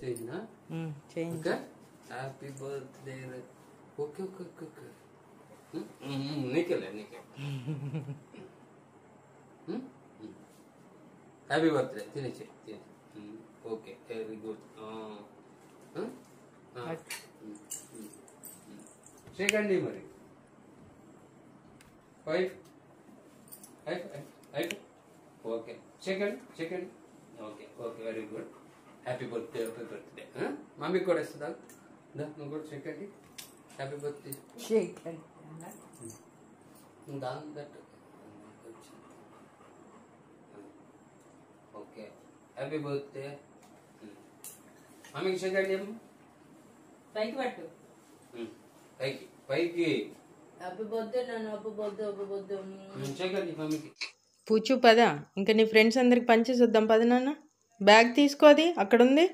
చేసినా okay happy birthday okay okay okay okay నీకేలే నీకే హ్యాపీ బర్త్డే తినేసి ఓకే వెరీ గుడ్ చేయకండి మరి wife okay second okay okay very good happy birthday మమ్మీకి కూడా ఇస్తుందా నువ్వు కూడా సెకండ్ హ్యాపీ బర్త్డే దాని దట్ ఓకే హ్యాపీ బర్త్డే మమ్మీకి సెకండ్ ఏమో పైకి పట్టు పైకి పైకి హ్యాపీ బర్త్డే నాన్న హ్యాపీ బర్త్డే సెకండ్ మమ్మీకి పూచు పద ఇంకా నీ ఫ్రెండ్స్ అందరికి పంచేసి వద్దాం పద నాన్న బ్యాగ్ తీసుకో అది అక్కడ ఉంది